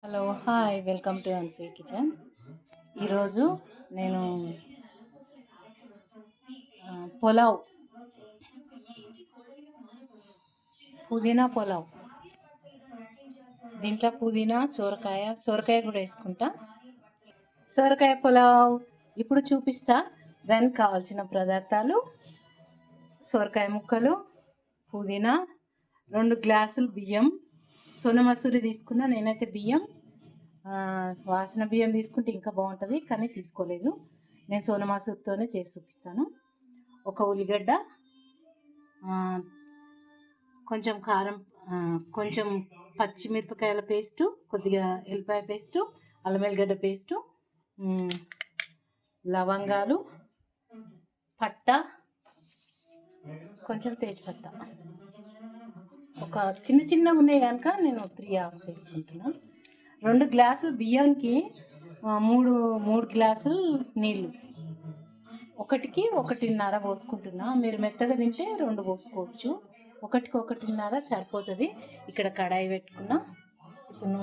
Hello hi welcome to అన్సీ kitchen. ఈరోజు నేను పులావ్ పుదీనా పులావ్, దీంట్లో పుదీనా సొరకాయ కూడా వేసుకుంటా. సొరకాయ పులావ్ ఇప్పుడు చూపిస్తా. దానికి కావాల్సిన పదార్థాలు: సొరకాయ ముక్కలు, పుదీనా, 2 గ్లాసులు బియ్యం, సోన మసూరి తీసుకున్నా. నేనైతే బియ్యం వాసన బియ్యం తీసుకుంటే ఇంకా బాగుంటుంది, కానీ తీసుకోలేదు. నేను సోన మసూరితోనే చేసి చూపిస్తాను. ఒక ఉల్లిగడ్డ, కొంచెం కారం, కొంచెం పచ్చిమిరపకాయల పేస్టు, కొద్దిగా ఎల్లిపాయ పేస్టు, అల్లం వెల్లిగడ్డ పేస్టు, లవంగాలు, పట్ట, కొంచెం తేజ్పత్తా. ఒక చిన్నగా ఉన్నాయి కనుక నేను 3 ఆఫ్స్ వేసుకుంటున్నాను. 2 గ్లాసులు బియ్యానికి 3 గ్లాసులు నీళ్ళు, ఒకటికి 1.5 పోసుకుంటున్నా. మీరు మెత్తగా తింటే 2 పోసుకోవచ్చు. 1కి 1.5 సరిపోతుంది. ఇక్కడ కడాయి పెట్టుకున్నా. ఇప్పుడు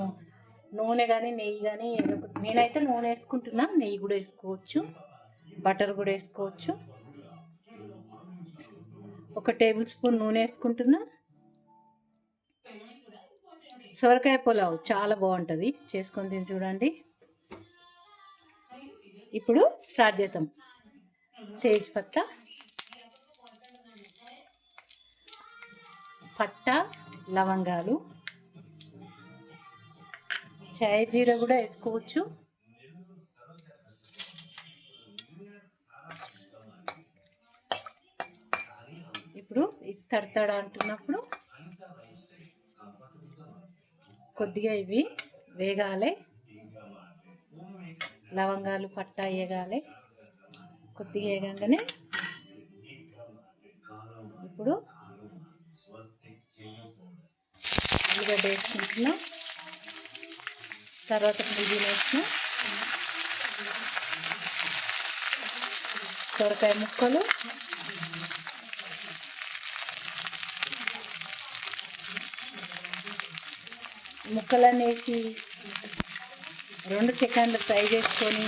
నూనె కానీ నెయ్యి కానీ, నేనైతే నూనె వేసుకుంటున్నా. నెయ్యి కూడా వేసుకోవచ్చు, బటర్ కూడా వేసుకోవచ్చు. 1 టేబుల్ స్పూన్ నూనె వేసుకుంటున్నా. సొరకాయ పులావ్ చాలా బాగుంటుంది, చేసుకొని తిని చూడండి. ఇప్పుడు స్టార్ట్ చేద్దాం. తేజ్పత్తా, పట్ట, లవంగాలు, చాయ్ జీర కూడా వేసుకోవచ్చు. ఇప్పుడు తడతడ అంటున్నప్పుడు కొద్దిగా ఇవి వేగాలి. లవంగాలు పట్ట వేగాలి. కొద్దిగా వేగంగానే ఇప్పుడు ఉల్లిగడ్డ వేసుకుంటున్నాం. తర్వాత పుదీనా వేసిన, సొరకాయ ముక్కలు, ముక్కలన్నీ వేసి 2 సెకండ్లు ఫ్రై చేసుకొని,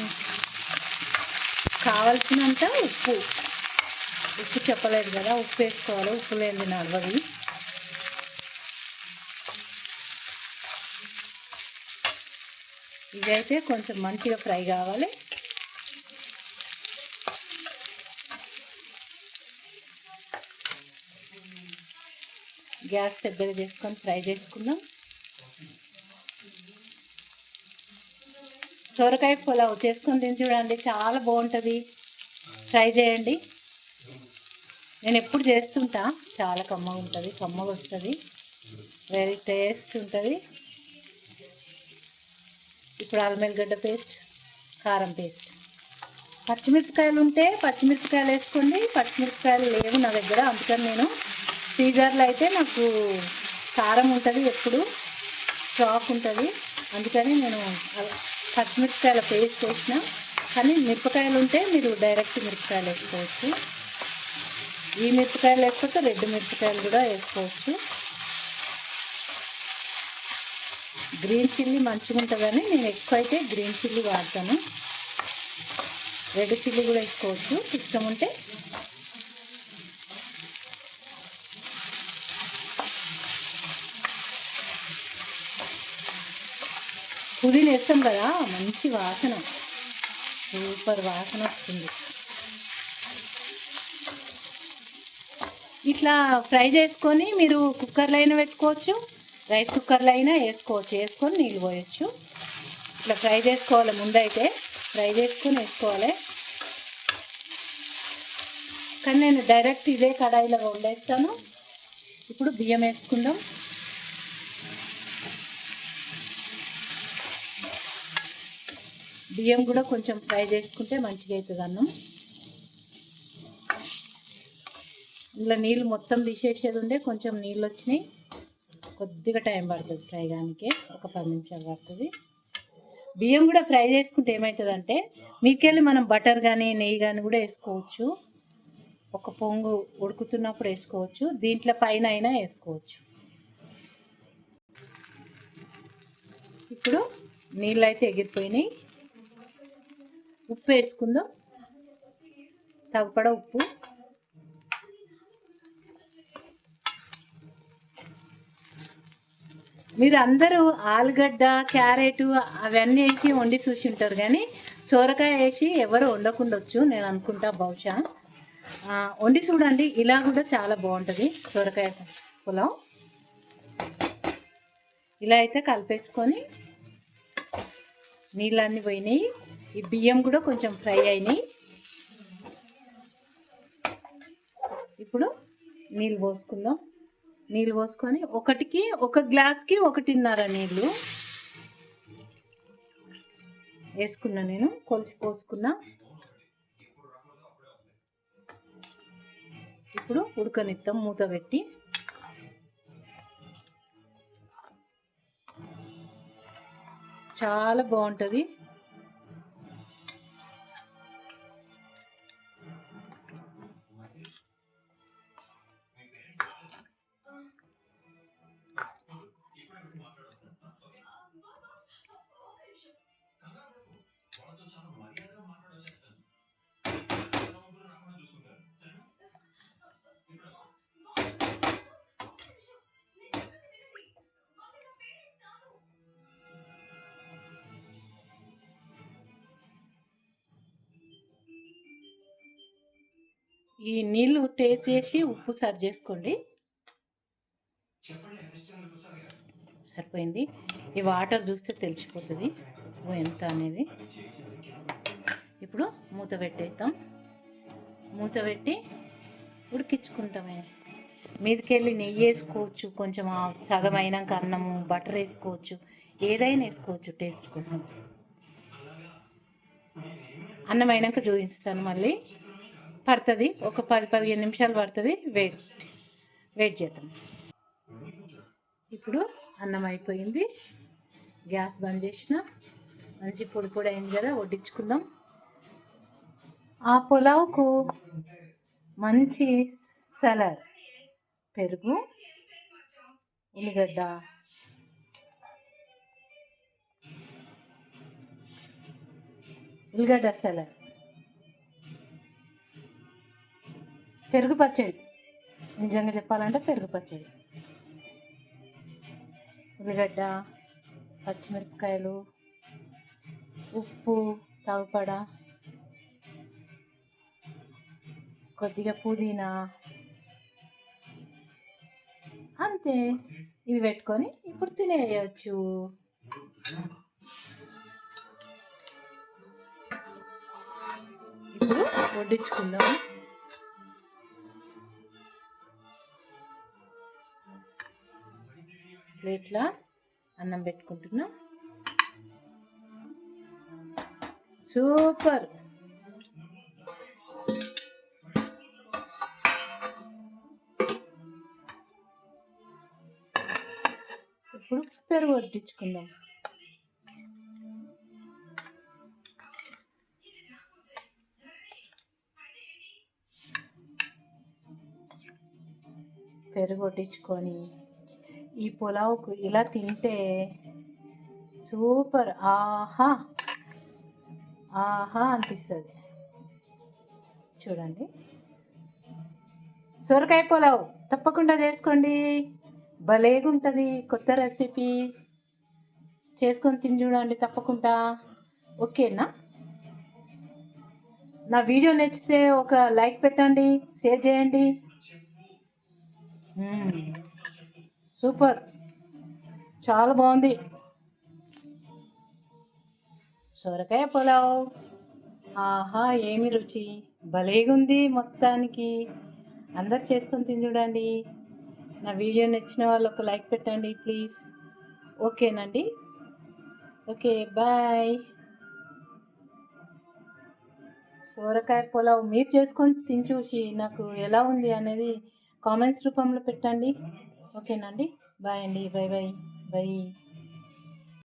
కావలసినంత ఉప్పు చెప్పలేదు కదా, ఉప్పు వేసుకోవాలి. ఉప్పు లేనిది నడవది. ఇదైతే కొంచెం మంచిగా ఫ్రై కావాలి. గ్యాస్ పెద్దగా చేసుకొని ఫ్రై చేసుకుందాం. సొరకాయ పులావ్ చేసుకొని తిని చూడండి, చాలా బాగుంటుంది. ట్రై చేయండి. నేను ఎప్పుడు చేస్తుంటా. చాలా కమ్మగా ఉంటుంది, కమ్మగా వస్తుంది, వెరీ టేస్ట్ ఉంటుంది. ఇప్పుడు అల్లం వెల్లిగడ్డ పేస్ట్, కారం పేస్ట్, పచ్చిమిరపకాయలు ఉంటే పచ్చిమిరపకాయలు వేసుకోండి. పచ్చిమిరపకాయలు లేవు నా దగ్గర, అందుకని నేను ఫ్రీజర్లో అయితే నాకు కారం ఉంటుంది, ఎప్పుడు స్టాక్ ఉంటుంది, అందుకని నేను పచ్చిమిరపకాయల పేస్ట్ వేసిన. కానీ మిరపకాయలు ఉంటే మీరు డైరెక్ట్ మిరపకాయలు వేసుకోవచ్చు. ఈ మిరపకాయలు లేకపోతే రెడ్ మిరపకాయలు కూడా వేసుకోవచ్చు. గ్రీన్ చిల్లీ మంచిగా ఉంటుందని నేను ఎక్కువ అయితే గ్రీన్ చిల్లీ వాడతాను. రెడ్ చిల్లీ కూడా వేసుకోవచ్చు ఇష్టం ఉంటే. పుదీనా వేస్తాం కదా, మంచి వాసన, సూపర్ వాసన వస్తుంది. ఇట్లా ఫ్రై చేసుకొని మీరు కుక్కర్లో అయినా పెట్టుకోవచ్చు, రైస్ కుక్కర్లో అయినా వేసుకోవచ్చు. వేసుకొని నీళ్ళు పోయచ్చు. ఇట్లా ఫ్రై చేసుకోవాలి. ముందైతే ఫ్రై చేసుకొని వేసుకోవాలి. కానీ నేను డైరెక్ట్ ఇదే కడాయిలో వండేస్తాను. ఇప్పుడు బియ్యం వేసుకుందాం. బియ్యం కూడా కొంచెం ఫ్రై చేసుకుంటే మంచిగా అవుతుంది అన్నం. ఇందులో నీళ్ళు మొత్తం తీసేసేది ఉండే, కొంచెం నీళ్ళు వచ్చినాయి. కొద్దిగా టైం పడుతుంది ఫ్రై కానికే, ఒక 10 నిమిషాలు పడుతుంది. బియ్యం కూడా ఫ్రై చేసుకుంటే ఏమవుతుందంటే, మీకెళ్ళి మనం బటర్ కానీ నెయ్యి కానీ కూడా వేసుకోవచ్చు. ఒక పొంగు ఉడుకుతున్నప్పుడు వేసుకోవచ్చు, దీంట్లో పైన అయినా వేసుకోవచ్చు. ఇప్పుడు నీళ్ళు అయితే ఎగిరిపోయినాయి. ఉప్పు వేసుకుందాం, తగుపడ ఉప్పు. మీరు అందరూ ఆలుగడ్డ, క్యారెట్ అవన్నీ వేసి వండి చూసి ఉంటారు, కానీ సోరకాయ వేసి ఎవరు వండకుండొచ్చు నేను అనుకుంటా బహుశా. వండి చూడండి, ఇలా కూడా చాలా బాగుంటుంది సోరకాయ పులావ్. ఇలా అయితే కలిపేసుకొని నీళ్ళన్నీ పోయినాయి, ఈ బియ్యం కూడా కొంచెం ఫ్రై అయినాయి. ఇప్పుడు నీళ్ళు పోసుకుందాం. నీళ్ళు పోసుకొని ఒక గ్లాస్కి 1.5 నీళ్ళు వేసుకున్నా, నేను కొలిచి పోసుకున్నా. ఇప్పుడు ఉడకనిద్దాం మూత పెట్టి. చాలా బాగుంటుంది. ఈ నీళ్ళు టేస్ట్ చేసి ఉప్పు సరి చేసుకోండి. సరిపోయింది. ఈ వాటర్ చూస్తే తెలిసిపోతుంది ఎంత అనేది. ఇప్పుడు మూత పెట్టేద్దాం. మూత పెట్టి ఉడికించుకుంటామే. మీదకెళ్ళి నెయ్యి వేసుకోవచ్చు, కొంచెం సగం అయినాక అన్నము, బటర్ వేసుకోవచ్చు, ఏదైనా వేసుకోవచ్చు టేస్ట్ కోసం. అన్నం అయినాక చూపిస్తాను, మళ్ళీ పడుతుంది, ఒక 10-15 నిమిషాలు పడుతుంది. వెయిట్ చేద్దాం. ఇప్పుడు అన్నం అయిపోయింది, గ్యాస్ బంద్ చేసిన, మంచి పొడి పొడి అయింది కదా, వడ్డించుకుందాం. ఆ పులావ్కు మంచి సలాడ్, పెరుగు, ఉల్లిగడ్డ, సలాడ్, పెరుగు పచ్చడి. నిజంగా చెప్పాలంటే పెరుగు పచ్చడి, ఉల్లిగడ్డ, పచ్చిమిరపకాయలు, ఉప్పు, తవుపడ, కొద్దిగా పుదీనా, అంతే. ఇది పెట్టుకొని ఇప్పుడు తినేయచ్చు. ఇప్పుడు వడ్డించుకుందాం. ప్లేట్లా అన్నం పెట్టుకుంటున్నా. సూపర్. ఇప్పుడు పెరుగు వడ్డించుకుందాం. పెరుగు వడ్డించుకొని ఈ పులావ్కు ఇలా తింటే సూపర్. ఆహా ఆహా అనిపిస్తుంది. చూడండి, సొరకాయ పులావ్ తప్పకుండా చేసుకోండి, భలేగా ఉంటుంది. కొత్త రెసిపీ, చేసుకొని తిని చూడండి తప్పకుండా. ఓకేనా? నా వీడియో నచ్చితే ఒక లైక్ పెట్టండి, షేర్ చేయండి. సూపర్, చాలా బాగుంది సొరకాయ పులావ్. ఆహా, ఏమి రుచి, భలేగుంది మొత్తానికి. అందరు చేసుకొని తిని చూడండి. నా వీడియో నచ్చిన వాళ్ళు ఒక లైక్ పెట్టండి ప్లీజ్. ఓకేనండి, ఓకే, బాయ్. సొరకాయ పులావ్ మీరు చేసుకొని తిని చూసి నాకు ఎలా ఉంది అనేది కామెంట్స్ రూపంలో పెట్టండి. ఓకేనండి, బాయ్ అండి, బై బై బై.